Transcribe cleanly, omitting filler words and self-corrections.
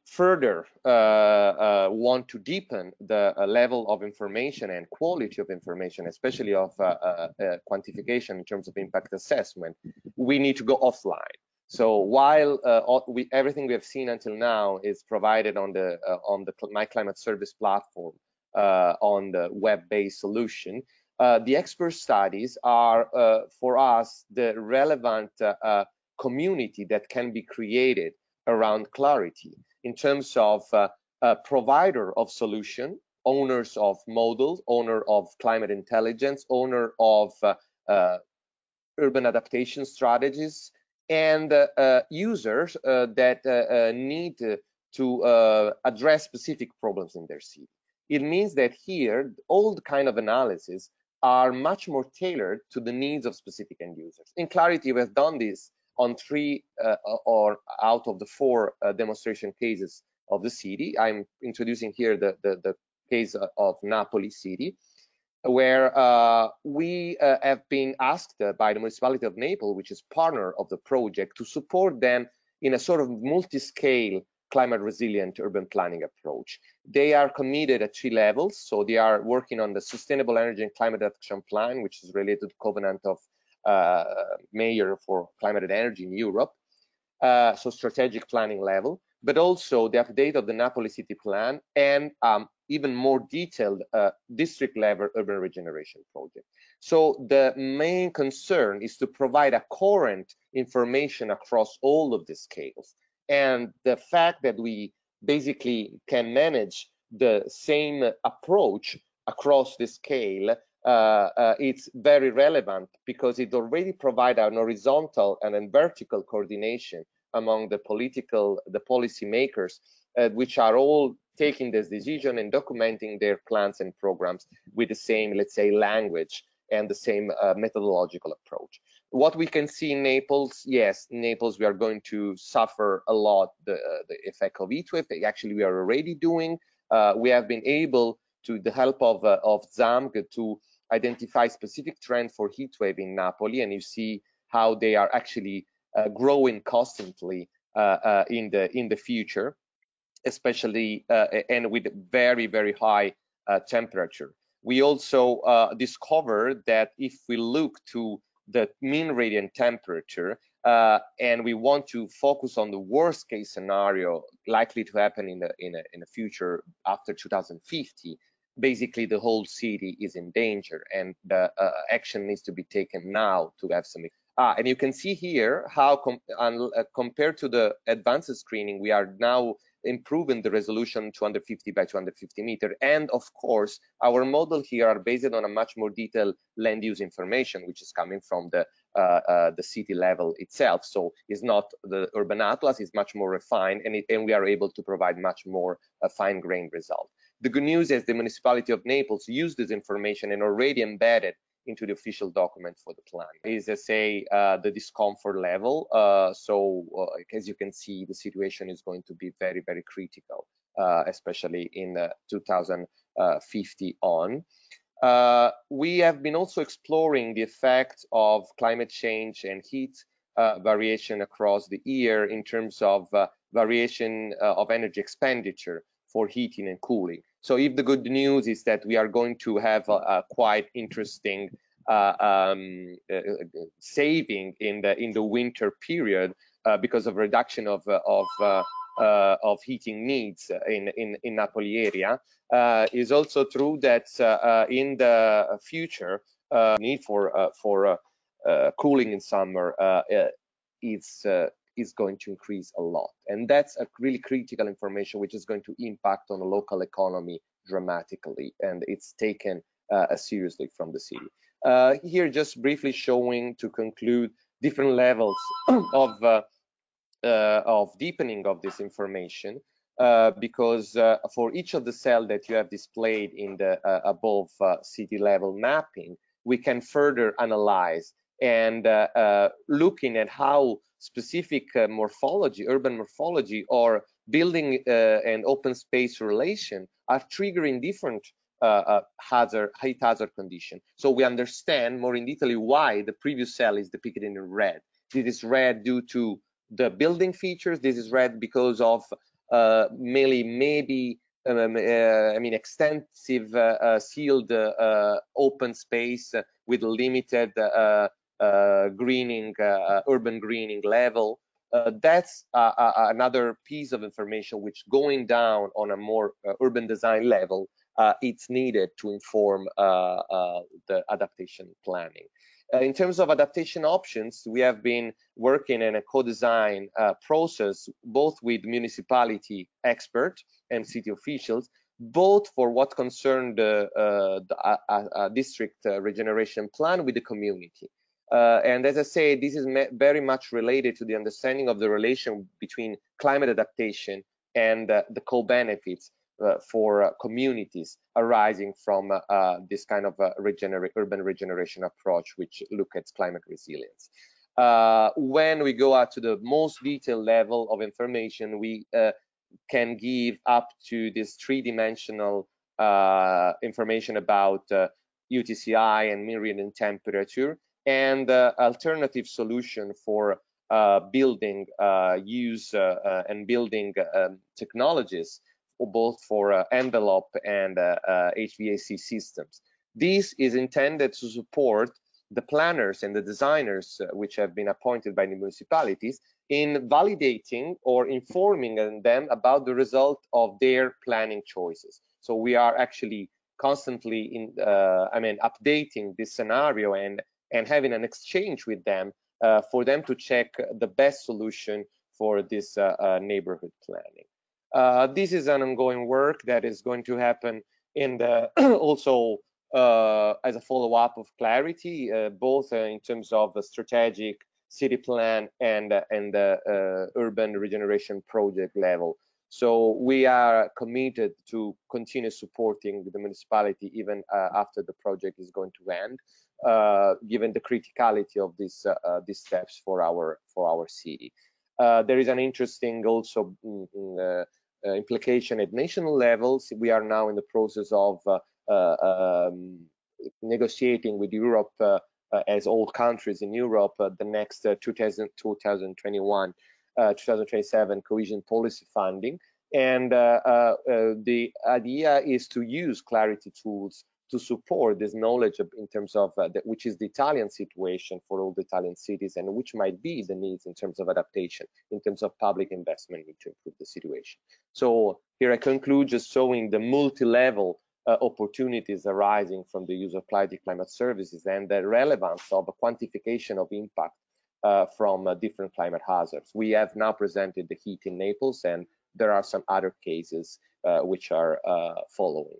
further want to deepen the level of information and quality of information, especially of quantification in terms of impact assessment, we need to go offline. So while everything we have seen until now is provided on the My Climate Service platform on the web-based solution, the expert studies are for us the relevant community that can be created around Clarity in terms of a provider of solution, owners of models, owner of climate intelligence, owner of urban adaptation strategies, and users that need to address specific problems in their city. It means that here, all the kind of analysis are much more tailored to the needs of specific end users. In Clarity, we have done this on 3 or out of the 4 demonstration cases of the city. I'm introducing here the case of Napoli city, where we have been asked by the municipality of Naples, which is partner of the project, to support them in a sort of multi-scale climate resilient urban planning approach. They are committed at 3 levels. So they are working on the Sustainable Energy and Climate Action Plan, which is related to the Covenant of Mayor for Climate and Energy in Europe, so strategic planning level, but also the update of the Napoli City Plan and even more detailed district level urban regeneration project. So the main concern is to provide a current information across all of the scales. And the fact that we basically can manage the same approach across the scale, it's very relevant because it already provides an horizontal and a vertical coordination among the policy makers, which are all taking this decision and documenting their plans and programs with the same, let's say, language and the same methodological approach. What we can see in Naples, yes, in Naples we are going to suffer a lot the effect of heatwave. Actually, we are already doing. We have been able, to the help of ZAMG, to identify specific trends for heatwave in Napoli, and you see how they are actually growing constantly in the future, especially and with very, very high temperature. We also discovered that if we look to the mean radiant temperature and we want to focus on the worst case scenario likely to happen in the future after 2050, basically the whole city is in danger, and action needs to be taken now to have some. And you can see here how compared to the advanced screening, we are now improving the resolution 250 by 250 meter. And of course, our model here are based on a much more detailed land use information, which is coming from the city level itself. So it's not the urban atlas, is much more refined, and we are able to provide much more fine-grained result. The good news is the municipality of Naples used this information and already embedded into the official document for the plan. Is say the discomfort level. As you can see, the situation is going to be very, very critical, especially in 2050 on. We have been also exploring the effect of climate change and heat variation across the year in terms of variation of energy expenditure for heating and cooling. So if the good news is that we are going to have a quite interesting saving in the winter period because of reduction of heating needs in Napoli area, is also true that in the future need for cooling in summer is going to increase a lot, and that's a really critical information which is going to impact on the local economy dramatically, and it's taken seriously from the city. Here just briefly showing, to conclude, different levels of deepening of this information, because for each of the cells that you have displayed in the above city level mapping, we can further analyze and looking at how specific morphology, urban morphology, or building and open space relation are triggering different heat hazard condition. So we understand more in detail why the previous cell is depicted in red. This is red due to the building features. This is red because of maybe extensive sealed open space with limited greening, urban greening level. That's another piece of information which, going down on a more urban design level, it's needed to inform the adaptation planning. In terms of adaptation options, we have been working in a co-design process, both with municipality experts and city officials, both for what concerned the district regeneration plan with the community. And as I say, this is very much related to the understanding of the relation between climate adaptation and the co-benefits for communities arising from this kind of urban regeneration approach, which look at climate resilience. When we go out to the most detailed level of information, we can give up to this three-dimensional information about UTCI and mean radiant temperature, and alternative solution for building use and building technologies, both for envelope and HVAC systems. This is intended to support the planners and the designers which have been appointed by the municipalities in validating or informing them about the result of their planning choices. So we are actually constantly updating this scenario and having an exchange with them for them to check the best solution for this neighborhood planning. This is an ongoing work that is going to happen in the also as a follow-up of Clarity, both in terms of the strategic city plan and the urban regeneration project level. So we are committed to continue supporting the municipality even after the project is going to end, given the criticality of these steps for our city. There is an interesting also implication at national levels. We are now in the process of negotiating with Europe, as all countries in Europe, the next 2021 2027 cohesion policy funding. And the idea is to use Clarity tools to support this knowledge in terms of which is the Italian situation for all the Italian cities, and which might be the needs in terms of adaptation, in terms of public investment to improve the situation. So here I conclude just showing the multi-level opportunities arising from the use of Clarity Climate Services and the relevance of a quantification of impact from different climate hazards. We have now presented the heat in Naples, and there are some other cases which are following.